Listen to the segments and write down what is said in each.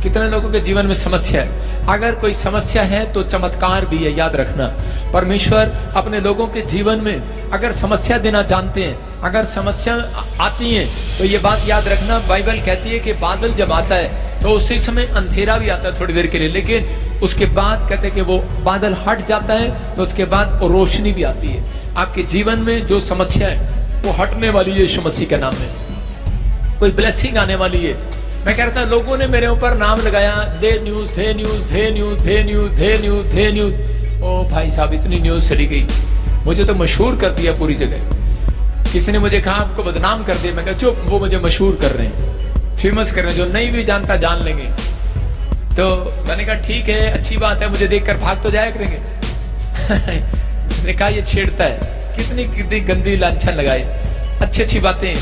कितने लोगों के जीवन में समस्या है। अगर कोई समस्या है तो चमत्कार भी है, याद रखना। परमेश्वर अपने लोगों के जीवन में अगर समस्या देना जानते हैं, अगर समस्या आती है तो ये बात याद रखना, बाइबल कहती है कि बादल जब आता है तो उसी समय अंधेरा भी आता है थोड़ी देर के लिए, लेकिन उसके बाद कहते हैं कि वो बादल हट जाता है तो उसके बाद रोशनी भी आती है। आपके जीवन में जो समस्या है वो हटने वाली है यीशु मसीह के नाम में। कोई ब्लेसिंग आने वाली है। मैं कह रहा था लोगों ने मेरे ऊपर नाम लगाया, दे न्यूज दे न्यूज दे न्यूज दे न्यूज दे न्यूज दे न्यूज। ओ भाई साहब, इतनी न्यूज चली गई, मुझे तो मशहूर कर दिया पूरी जगह। किसी ने मुझे कहा आपको बदनाम कर दिया। मैं कहा चुप, वो मुझे मशहूर कर रहे हैं, फेमस कर रहे हैं, जो नहीं भी जानता जान लेंगे। तो मैंने कहा ठीक है, अच्छी बात है, मुझे देखकर भाग तो जाया करेंगे। मैंने कहा ये छेड़ता है, कितनी कितनी गंदी लांछन लगाए, अच्छी अच्छी बातें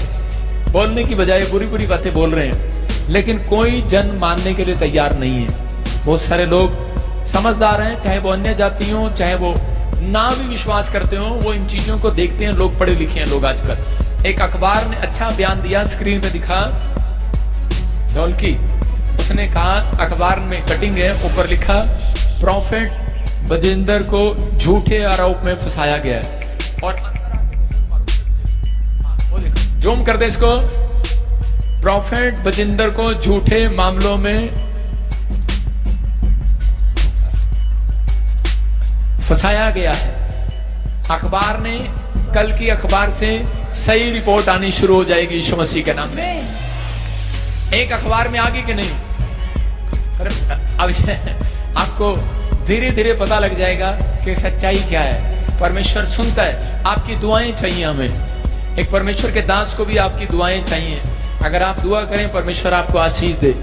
बोलने की बजाय बुरी बुरी बातें बोल रहे हैं, लेकिन कोई जन मानने के लिए तैयार नहीं है। बहुत सारे लोग समझदार हैं, चाहे वो अन्य जाति हो, चाहे वो ना भी विश्वास करते हो, वो इन चीजों को देखते हैं। लोग पढ़े लिखे हैं लोग आजकल। एक अखबार ने अच्छा बयान दिया, स्क्रीन पे दिखा, ढोलकी, उसने कहा, अखबार में कटिंग है, ऊपर लिखा प्रॉफिट बजिंदर को झूठे आरोप में फंसाया गया है। और जूम कर दे इसको, प्रॉफिट बजिंदर को झूठे मामलों में फंसाया गया है। अखबार ने, कल की अखबार से सही रिपोर्ट आनी शुरू हो जाएगी यीशु मसीह के नाम में। एक अखबार में आ गई कि नहीं, अब आपको धीरे धीरे पता लग जाएगा कि सच्चाई क्या है। परमेश्वर सुनता है, आपकी दुआएं चाहिए हमें। एक परमेश्वर के दास को भी आपकी दुआएं चाहिए। अगर आप दुआ करें परमेश्वर आपको आशीष दे।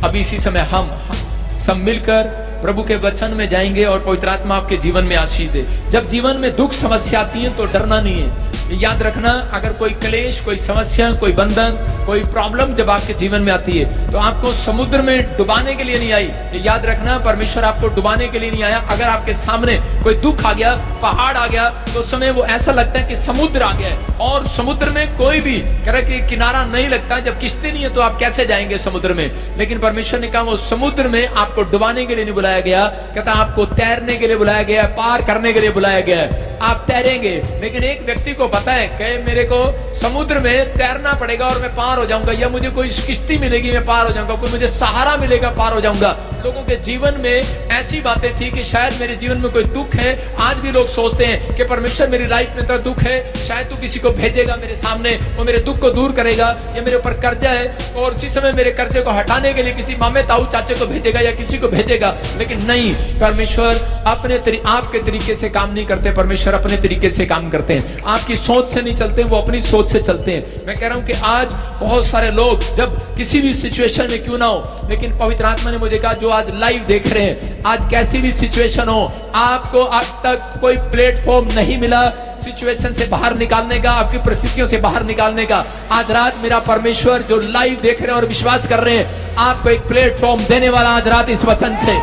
अभी इसी समय हम सब मिलकर प्रभु के वचन में जाएंगे और पवित्र आत्मा आपके जीवन में आशीष दे। जब जीवन में दुख समस्या आती है तो डरना नहीं है। याद रखना, अगर कोई क्लेश, कोई समस्या, कोई बंधन, कोई प्रॉब्लम जब आपके जीवन में आती है तो आपको समुद्र में डुबाने के लिए नहीं आई। याद रखना, परमेश्वर आपको डुबाने के लिए नहीं आया। अगर आपके सामने कोई दुख आ गया, पहाड़ आ गया, तो उस समय वो ऐसा लगता है कि समुद्र आ गया है, और समुद्र में कोई भी कह कि किनारा नहीं लगता। जब किश्ती नहीं है तो आप कैसे जाएंगे समुद्र में। लेकिन परमेश्वर ने कहा वो समुद्र में आपको डुबाने के लिए नहीं बुलाया गया, कहता आपको तैरने के लिए बुलाया गया, पार करने के लिए बुलाया गया है। आप तैरेंगे, लेकिन एक व्यक्ति को पता है कि मेरे को समुद्र में तैरना पड़ेगा और मैं पार हो जाऊंगा, या मुझे कोई किश्ती मिलेगी मैं पार हो जाऊंगा, कोई मुझे सहारा मिलेगा पार हो जाऊंगा। लोगों के जीवन में ऐसी बातें थी कि शायद मेरे जीवन में कोई दुख है। आज भी लोग सोचते हैं कि परमेश्वर मेरी लाइफ में तो दुख है, शायद तू किसी को भेजेगा मेरे सामने, वो मेरे दुख को दूर करेगा, या मेरे ऊपर कर्जा है और उसी समय मेरे कर्जे को हटाने के लिए किसी मामे ताऊ चाचे को भेजेगा या किसी को भेजेगा। लेकिन नहीं, परमेश्वर अपने आपके तरीके से काम नहीं करते, परमेश्वर अपने तरीके से काम करते हैं। आपकी सोच से नहीं चलते, वो अपनी सोच से चलते हैं। मैं कह रहा हूं कि आज बहुत सारे लोग जब किसी भी सिचुएशन में क्यों ना हो, लेकिन पवित्र आत्मा ने मुझे कहा जो आज लाइव देख रहे हैं, आज कैसी भी सिचुएशन हो, आपको अब तक कोई प्लेटफॉर्म नहीं मिला सिचुएशन से बाहर निकालने का, आपकी परिस्थितियों से बाहर निकालने का। आज रात मेरा परमेश्वर जो लाइव देख रहे हैं और विश्वास कर रहे हैं, आपको एक प्लेटफॉर्म देने वाला आज रात इस वचन से।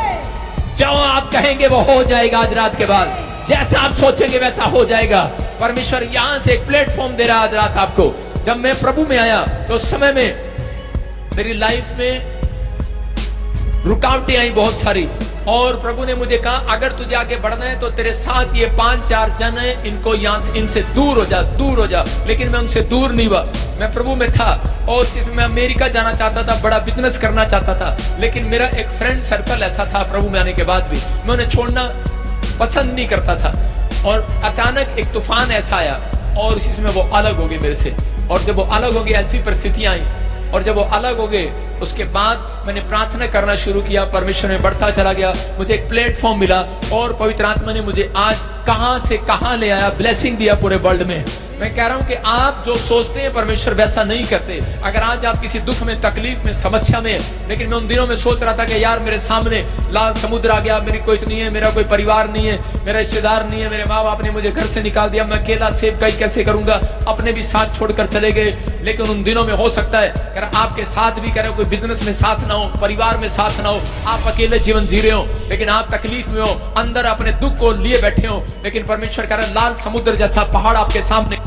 जो आप कहेंगे वो हो जाएगा। आज रात के बाद जैसा आप सोचेंगे वैसा हो जाएगा। परमेश्वर यहां से एक प्लेटफॉर्म दे रहा है आज रात आपको। जब मैं प्रभु में आया तो उस समय में मेरी लाइफ में रुकावटें आई बहुत सारी, और प्रभु ने मुझे कहा अगर तुझे आगे बढ़ना है तो तेरे साथ ये 5-4 जन है, इनको यहाँ से, इनसे दूर हो जा, दूर हो जा। लेकिन मैं उनसे दूर नहीं हुआ, मैं प्रभु में था और मैं अमेरिका जाना चाहता था, बड़ा बिजनेस करना चाहता था। लेकिन मेरा एक फ्रेंड सर्कल ऐसा था, प्रभु में आने के बाद भी मैं उन्हें छोड़ना पसंद नहीं करता था। और अचानक एक तूफान ऐसा आया और इसी समय वो अलग हो गए मेरे से। और जब वो अलग हो गए, ऐसी परिस्थितियां आई, और जब वो अलग हो गए उसके बाद मैंने प्रार्थना करना शुरू किया, परमेश्वर में बढ़ता चला गया, मुझे एक प्लेटफॉर्म मिला और पवित्र आत्मा ने मुझे आज कहां से कहां ले आया, ब्लेसिंग दिया पूरे वर्ल्ड में। मैं कह रहा हूं कि आप जो सोचते हैं परमेश्वर वैसा नहीं करते। अगर आज आप किसी दुख में, तकलीफ में, समस्या में, लेकिन मैं उन दिनों में सोच रहा था कि यार मेरे सामने लाल समुद्र आ गया, मेरी कोई नहीं है, मेरा कोई परिवार नहीं है, मेरा रिश्तेदार नहीं है, मेरे माँ बाप ने मुझे घर से निकाल दिया, मैं अकेला सेव कई कैसे करूंगा, अपने भी साथ छोड़कर चले गए। लेकिन उन दिनों में हो सकता है अगर आपके साथ भी करे, कोई बिजनेस में साथ ना हो, परिवार में साथ ना हो, आप अकेले जीवन जी रहे हो, लेकिन आप तकलीफ में हो, अंदर अपने दुख को लिए बैठे हो, लेकिन परमेश्वर कह रहा है लाल समुद्र जैसा पहाड़ आपके सामने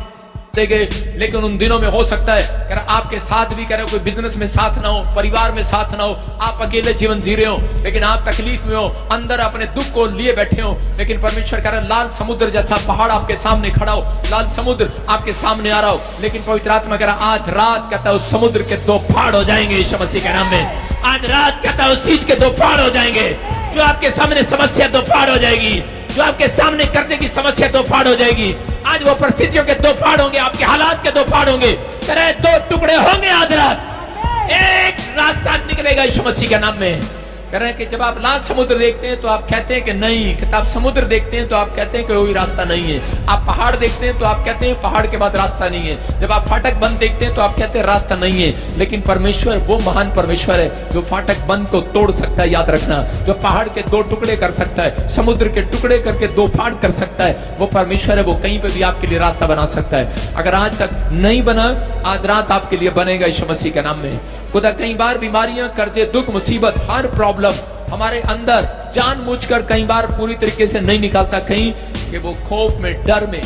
दे गए, लेकिन उन दिनों में हो सकता है कह रहा आपके साथ भी कह रहे कोई बिजनेस में साथ ना हो, परिवार में साथ ना हो, आप अकेले जीवन जी रहे हो, लेकिन आप तकलीफ में हो, अंदर अपने दुख को लिए बैठे हो, लेकिन परमेश्वर कह रहा है लाल समुद्र जैसा पहाड़ आपके सामने खड़ा हो, लाल समुद्र आपके सामने आ रहा हो, लेकिन पवित्र आत्मा कह रहा आज रात कहता है उस समुद्र के दो फाड़ हो जाएंगे यीशु मसीह के नाम में। आज रात कहता है उस चीज के दो फाड़ हो जाएंगे, जो आपके सामने समस्या दो फाड़ हो जाएगी, जो आपके सामने कर्जे की समस्या दो फाड़ हो जाएगी। आज वो परिस्थितियों के दो फाड़ होंगे, आपके हालात के दो फाड़ होंगे, तेरे दो टुकड़े होंगे। आज रात एक रास्ता निकलेगा यीशु मसीह के नाम में। कह रहे हैं कि जब आप लाल समुद्र देखते हैं तो आप कहते हैं कि नहीं, कहते आप समुद्र देखते हैं तो आप कहते हैं कि कोई रास्ता नहीं है, आप पहाड़ देखते हैं तो आप कहते हैं पहाड़ के बाद रास्ता नहीं है, जब आप फाटक बंद देखते हैं तो आप कहते हैं रास्ता नहीं है। लेकिन परमेश्वर वो महान परमेश्वर है जो फाटक बंद को तोड़ सकता है, याद रखना, जो पहाड़ के दो टुकड़े कर सकता है, समुद्र के टुकड़े करके दो फाड़ कर सकता है, वो परमेश्वर है, वो कहीं पे भी आपके लिए रास्ता बना सकता है। अगर आज तक नहीं बना, आज रात आपके लिए बनेगा यीशु मसीह के नाम में। खुदा कई बार बीमारियां, कर्जे, दुख, मुसीबत, हर प्रॉब्लम हमारे अंदर जानबूझकर कई बार पूरी तरीके से नहीं निकालता, कहीं कि वो खौफ में, डर में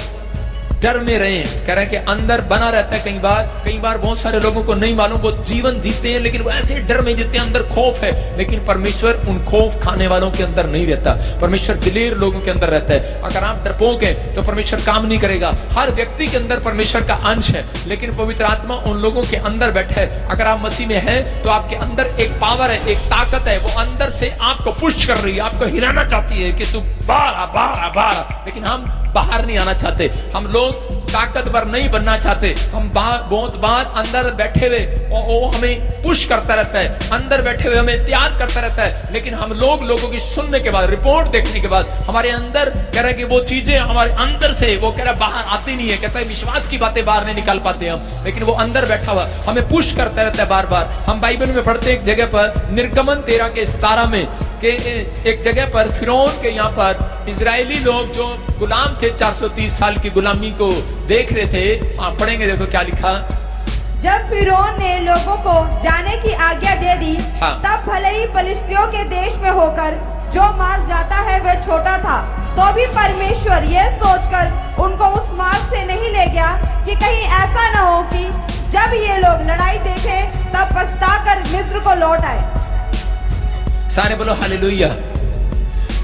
रहे। कह रहे हैं कि अंदर बना रहता है। कई बार बहुत सारे लोगों को नहीं मालूम, वो जीवन जीते हैं लेकिन वो ऐसे डर में जीते हैं, अंदर खौफ है, लेकिन परमेश्वर उन खौफ खाने वालों के अंदर नहीं रहता, परमेश्वर दिलेर लोगों के अंदर रहता है। अगर आप डरपोक हैं तो परमेश्वर काम नहीं करेगा। हर व्यक्ति के अंदर परमेश्वर का अंश है, लेकिन पवित्र आत्मा उन लोगों के अंदर बैठा है। अगर आप मसीह में हैं तो आपके अंदर एक पावर है, एक ताकत है, वो अंदर से आपको पुश कर रही है, आपको हिलाना चाहती है कि तू बाहर, लेकिन हम बाहर नहीं आना चाहते। हम लोग ताकतवर नहीं बनना चाहते। हम बहुत बार अंदर बैठे हुए वो हमें पुश करता रहता है, अंदर बैठे हुए हमें तैयार करता रहता है, लेकिन हम लोगों की सुनने के बाद, रिपोर्ट देखने के बाद हमारे अंदर कह रहे कि वो चीजें हमारे अंदर से वो कह रहा बाहर आती नहीं है। कहता है विश्वास की बातें बाहर नहीं निकाल पाते हम, लेकिन वो अंदर बैठा हुआ हमें पुश करता रहता है बार बार। हम बाइबल में पढ़ते एक जगह पर निर्गमन 13 के 17 में कि एक जगह पर फिरौन के यहाँ पर इजरायली लोग जो गुलाम थे 430 साल की गुलामी को देख रहे थे। आप पढ़ेंगे, देखो क्या लिखा। जब फिरौन ने लोगों को जाने की आज्ञा दे दी, तब भले ही फलिश्तियों के देश में होकर जो मार्ग जाता है वह छोटा था, तो भी परमेश्वर यह सोचकर उनको उस मार्ग से नहीं ले गया कि कहीं ऐसा न हो कि जब ये लोग लड़ाई देखें तब पछताकर मिस्र को लौट आए। सारे बोलो हालेलुया।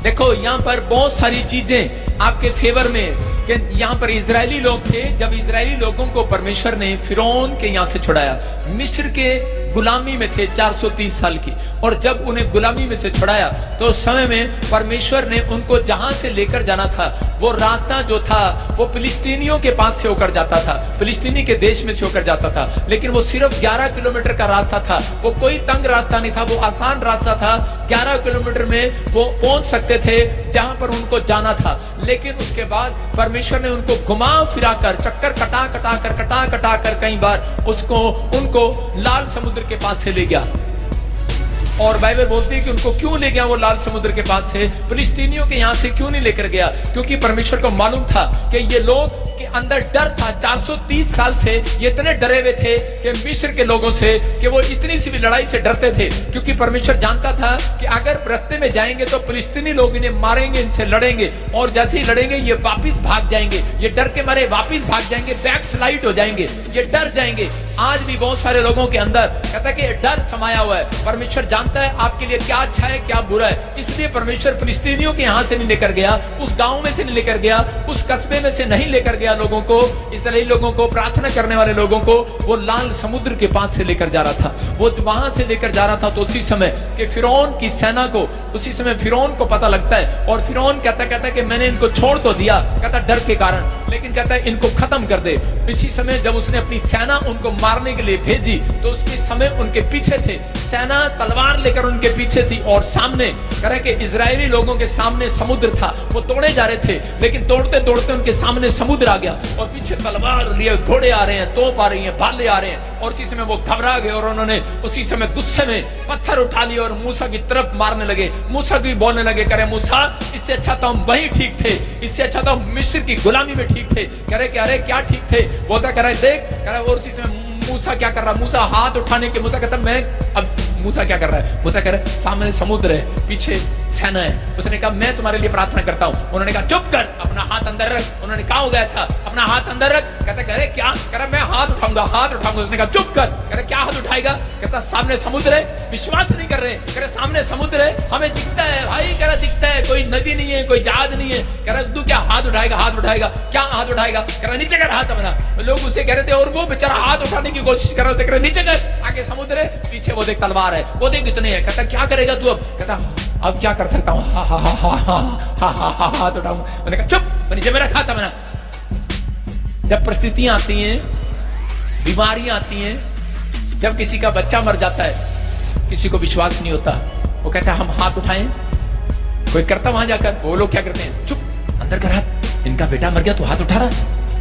देखो यहाँ पर बहुत सारी चीजें आपके फेवर में, कि यहाँ पर इजरायली लोग थे। जब इजरायली लोगों को परमेश्वर ने फिरौन के यहाँ से छुड़ाया, मिस्र के गुलामी में थे 430 साल की, और जब उन्हें गुलामी में से छुड़ाया तो उस समय में परमेश्वर ने उनको जहां से लेकर जाना था वो रास्ता जो था वो फिलिस्तीनियों के पास से होकर जाता था, फिलिस्तीनी के देश में से होकर जाता था। लेकिन वो सिर्फ 11 किलोमीटर का रास्ता था, वो कोई तंग रास्ता नहीं था, वो आसान रास्ता था। 11 किलोमीटर में वो पहुंच सकते थे जहां पर उनको जाना था। लेकिन उसके बाद परमेश्वर ने उनको घुमा फिरा कर, चक्कर कटा कर कई बार उनको लाल समुद्र के पास से ले गया। और बाइबल बोलती है कि उनको क्यों ले गया वो लाल समुद्र के पास से, फिलिस्तीनियों के यहाँ से क्यों नहीं लेकर गया? क्योंकि परमेश्वर को मालूम था कि ये लोग के अंदर डर था। 430 साल से ये इतने डरे हुए थे कि मिस्र के लोगों से, कि वो इतनी सी भी लड़ाई से डरते थे, क्योंकि परमेश्वर जानता था कि अगर रास्ते में जाएंगे तो फिलिस्तीनी लोग इन्हें मारेंगे, इनसे लड़ेंगे, और जैसे ही लड़ेंगे ये वापिस भाग जाएंगे, ये डर के मारे वापिस भाग जाएंगे, बैक स्लाइड हो जाएंगे, ये डर जाएंगे। आज भी बहुत सारे लोगों के अंदर कहता है कि डर समाया हुआ है। परमेश्वर जानता है आपके लिए क्या अच्छा है क्या बुरा है, इसलिए परमेश्वर फिलिस्तीनियों के यहाँ से नहीं लेकर गया, उस गांव में से नहीं लेकर गया, उस कस्बे में से नहीं लेकर गया लोगों को, इस्राएली लोगों को, प्रार्थना करने वाले लोगों को वो लाल समुद्र के पास से लेकर जा रहा था। वो वहां से लेकर जा रहा था तो उसी समय कि फिरौन की सेना को, उसी समय फिरौन को पता लगता है, और फिरौन कहता कि मैंने इनको छोड़ तो दिया, कहता डर के कारण, लेकिन कहता है इनको खत्म कर दे। इसी समय जब उसने अपनी सेना उनको मारने के लिए भेजी तो उसके समय उनके पीछे थे, सेना तलवार लेकर उनके पीछे थी, और सामने करे कि इजरायली लोगों के सामने समुद्र था, वो तोड़े जा रहे थे, लेकिन तोड़ते तोड़ते उनके सामने समुद्र आ गया, और पीछे तलवार लिए घोड़े आ रहे हैं, तोप आ रही है, भाले आ रहे हैं, और उसी समय वो घबरा गए और उन्होंने उसी समय गुस्से में पत्थर उठा लिए और मूसा की तरफ मारने लगे। मूसा भी बोलने लगे, करे मूसा इससे अच्छा तो हम वहीं ठीक थे, इससे अच्छा तो हम मिस्र की गुलामी में ठीक थे। कह रहे कि अरे क्या ठीक थे? बोलता कह रहे देख, कह रहे, और उसी समय मूसा क्या कर रहा, मूसा हाथ उठाने के, मूसा कहता मैं, अब मूसा क्या कर रहा है? मूसा कह रहा है सामने समुद्र है, पीछे सेना है। उसने कहा मैं तुम्हारे लिए प्रार्थना करता हूं। उन्होंने कहा चुप कर, अपना हाथ अंदर रख। उन्होंने कहा हो गया ऐसा, अपना हाथ अंदर रख। कहता अरे क्या? कह रहा मैं हाथ उठाऊंगा, हाथ उठाऊंगा। उसने कहा चुप कर। कह रहा क्या हाथ उठाएगा? कहता सामने समुद्र है। विश्वास नहीं कर रहे। कह रहे सामने समुद्र है, हमें दिखता है भाई। कह रहा दिखता है, कोई नदी नहीं है, कोई जहाज नहीं है। कह रहा तू क्या हाथ उठाएगा? हाथ उठाएगा क्या? हाथ उठाएगा? कह रहा नीचे कर हाथ अपना। लोग उसे कह रहे थे और वो बेचारा हाथ उठाने की कोशिश कर रहे थे। कह रहा नीचे कर, आगे समुद्र है, पीछे वो देख तलवार है, वो देख कितने है। कहता क्या करेगा तू अब? कहता अब क्या कर सकता हूँ? हा हा हा हा हा हा हा हा हाथ उठाऊंगा। मैंने कहा चुप, नीचे मेरा खाता बना। जब परिस्थितियां आती हैं, बीमारियां आती हैं, जब किसी का बच्चा मर जाता है, किसी को विश्वास नहीं होता, वो कहता है हम हाथ उठाएं। कोई करता वहां जाकर, वो लोग क्या करते हैं? चुप, अंदर कर हाथ। इनका बेटा मर गया तो हाथ उठा रहा।